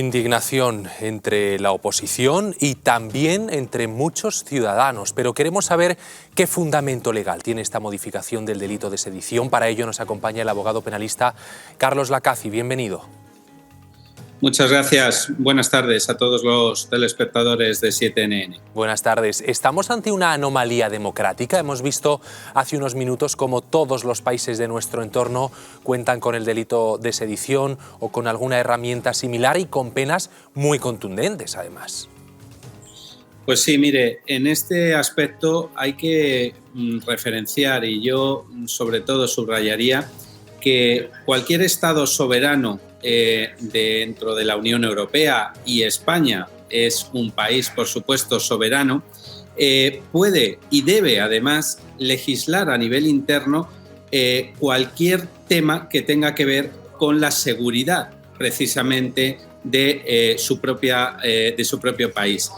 Indignación entre la oposición y también entre muchos ciudadanos, pero queremos saber qué fundamento legal tiene esta modificación del delito de sedición. Para ello nos acompaña el abogado penalista Carlos Lacaci. Bienvenido. Muchas gracias. Buenas tardes a todos los telespectadores de 7NN. Buenas tardes. ¿Estamos ante una anomalía democrática? Hemos visto hace unos minutos cómo todos los países de nuestro entorno cuentan con el delito de sedición o con alguna herramienta similar y con penas muy contundentes, además. Pues sí, mire, en este aspecto hay que referenciar, y yo sobre todo subrayaría, que cualquier Estado soberano dentro de la Unión Europea, y España es un país, por supuesto, soberano, puede y debe además legislar a nivel interno cualquier tema que tenga que ver con la seguridad precisamente de su propio país.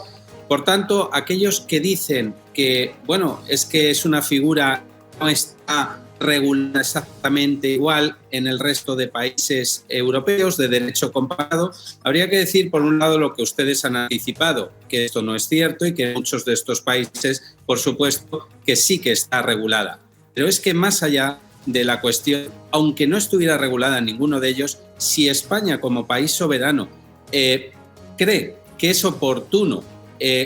Por tanto, aquellos que dicen que, bueno, es que es una figura que no está regulada exactamente igual en el resto de países europeos de derecho comparado, habría que decir, por un lado, lo que ustedes han anticipado, que esto no es cierto y que en muchos de estos países, por supuesto, que sí que está regulada. Pero es que más allá de la cuestión, aunque no estuviera regulada en ninguno de ellos, si España como país soberano cree que es oportuno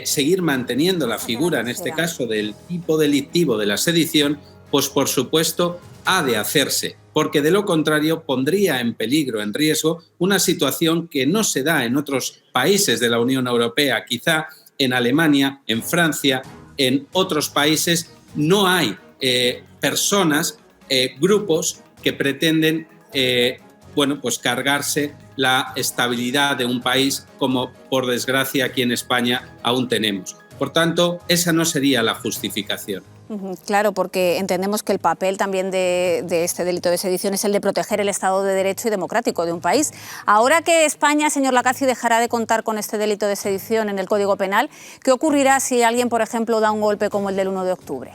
seguir manteniendo la figura, en este caso, del tipo delictivo de la sedición, pues por supuesto ha de hacerse, porque de lo contrario pondría en peligro, en riesgo, una situación que no se da en otros países de la Unión Europea. Quizá en Alemania, en Francia, en otros países no hay personas, grupos que pretenden pues cargarse la estabilidad de un país, como por desgracia aquí en España aún tenemos. Por tanto, esa no sería la justificación. Claro, porque entendemos que el papel también de este delito de sedición es el de proteger el Estado de Derecho y democrático de un país. Ahora que España, señor Lacaci, dejará de contar con este delito de sedición en el Código Penal, ¿qué ocurrirá si alguien, por ejemplo, da un golpe como el del 1 de octubre?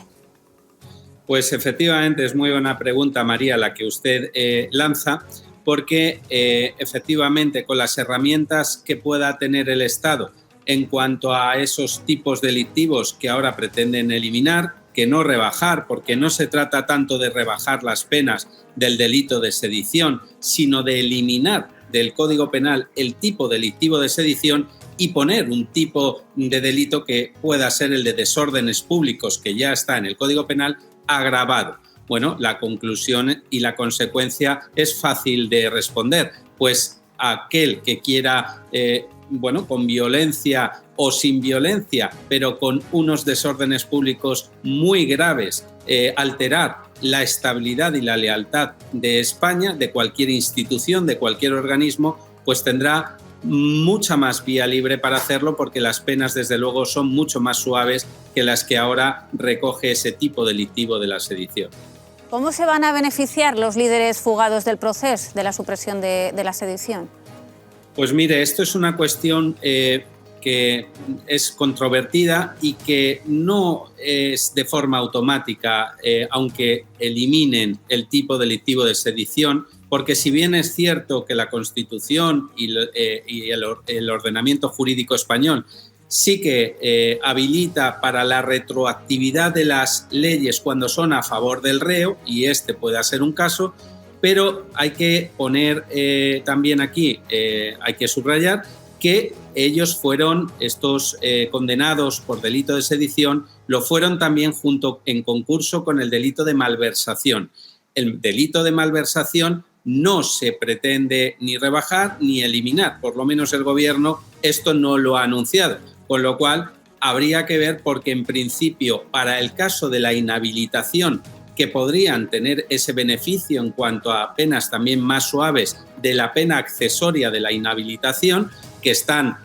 Pues efectivamente es muy buena pregunta, María, la que usted lanza, porque efectivamente con las herramientas que pueda tener el Estado en cuanto a esos tipos delictivos que ahora pretenden eliminar, que no rebajar, porque no se trata tanto de rebajar las penas del delito de sedición, sino de eliminar del Código Penal el tipo delictivo de sedición y poner un tipo de delito que pueda ser el de desórdenes públicos, que ya está en el Código Penal, agravado. Bueno, la conclusión y la consecuencia es fácil de responder, pues aquel que quiera con violencia o sin violencia, pero con unos desórdenes públicos muy graves, alterar la estabilidad y la lealtad de España, de cualquier institución, de cualquier organismo, pues tendrá mucha más vía libre para hacerlo, porque las penas, desde luego, son mucho más suaves que las que ahora recoge ese tipo delictivo de la sedición. ¿Cómo se van a beneficiar los líderes fugados del proceso de la supresión de la sedición? Pues mire, esto es una cuestión que es controvertida y que no es de forma automática, aunque eliminen el tipo delictivo de sedición, porque si bien es cierto que la Constitución y el ordenamiento jurídico español sí que habilita para la retroactividad de las leyes cuando son a favor del reo, y este puede ser un caso, pero hay que poner también aquí, hay que subrayar que ellos fueron, estos condenados por delito de sedición, lo fueron también en concurso con el delito de malversación. El delito de malversación no se pretende ni rebajar ni eliminar, por lo menos el Gobierno esto no lo ha anunciado, con lo cual habría que ver, porque en principio para el caso de la inhabilitación, que podrían tener ese beneficio en cuanto a penas también más suaves de la pena accesoria de la inhabilitación, que están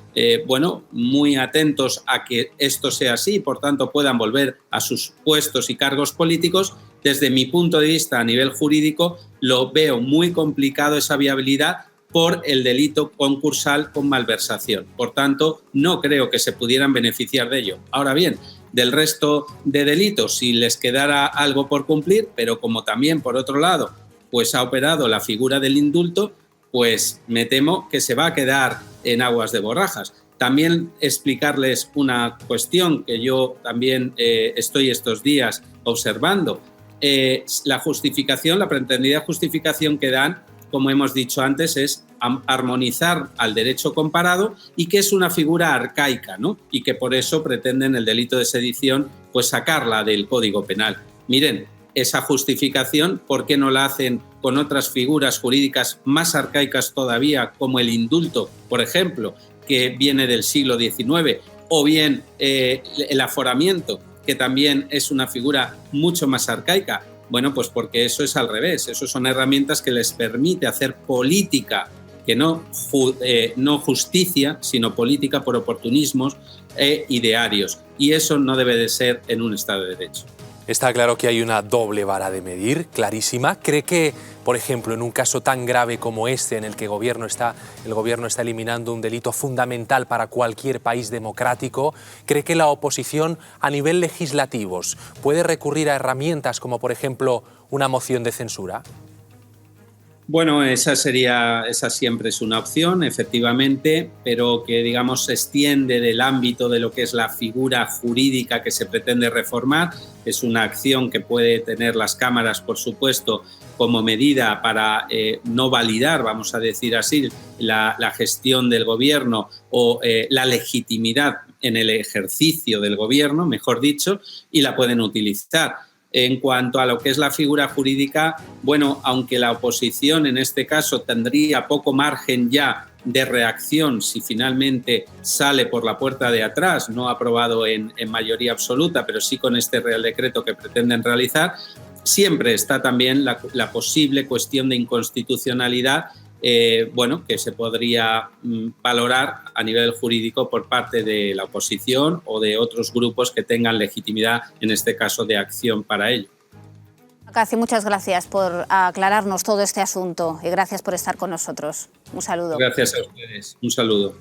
muy atentos a que esto sea así y por tanto puedan volver a sus puestos y cargos políticos. Desde mi punto de vista a nivel jurídico lo veo muy complicado esa viabilidad por el delito concursal con malversación. Por tanto, no creo que se pudieran beneficiar de ello. Ahora bien, del resto de delitos, si les quedara algo por cumplir, pero como también, por otro lado, pues ha operado la figura del indulto, pues me temo que se va a quedar en aguas de borrajas. También explicarles una cuestión que yo también estoy estos días observando. La justificación, la pretendida justificación que dan, como hemos dicho antes, es armonizar al derecho comparado y que es una figura arcaica, ¿no? Y que por eso pretenden el delito de sedición pues sacarla del Código Penal. Miren, esa justificación, ¿por qué no la hacen con otras figuras jurídicas más arcaicas todavía, como el indulto, por ejemplo, que viene del siglo XIX, o bien el aforamiento, que también es una figura mucho más arcaica? Bueno, pues porque eso es al revés, eso son herramientas que les permite hacer política, que no justicia, sino política por oportunismos idearios. Y eso no debe de ser en un Estado de Derecho. Está claro que hay una doble vara de medir, clarísima. ¿Cree que, por ejemplo, en un caso tan grave como este, en el que el gobierno está eliminando un delito fundamental para cualquier país democrático, cree que la oposición a nivel legislativo puede recurrir a herramientas como, por ejemplo, una moción de censura? Bueno, esa siempre es una opción, efectivamente, pero que, digamos, se extiende del ámbito de lo que es la figura jurídica que se pretende reformar. Es una acción que puede tener las cámaras, por supuesto, como medida para no validar, vamos a decir así, la gestión del gobierno o la legitimidad en el ejercicio del gobierno, mejor dicho, y la pueden utilizar. En cuanto a lo que es la figura jurídica, bueno, aunque la oposición en este caso tendría poco margen ya de reacción si finalmente sale por la puerta de atrás, no aprobado en mayoría absoluta, pero sí con este Real Decreto que pretenden realizar, siempre está también la posible cuestión de inconstitucionalidad, que se podría valorar a nivel jurídico por parte de la oposición o de otros grupos que tengan legitimidad, en este caso, de acción para ello. Casi, muchas gracias por aclararnos todo este asunto y gracias por estar con nosotros. Un saludo. Gracias a ustedes. Un saludo.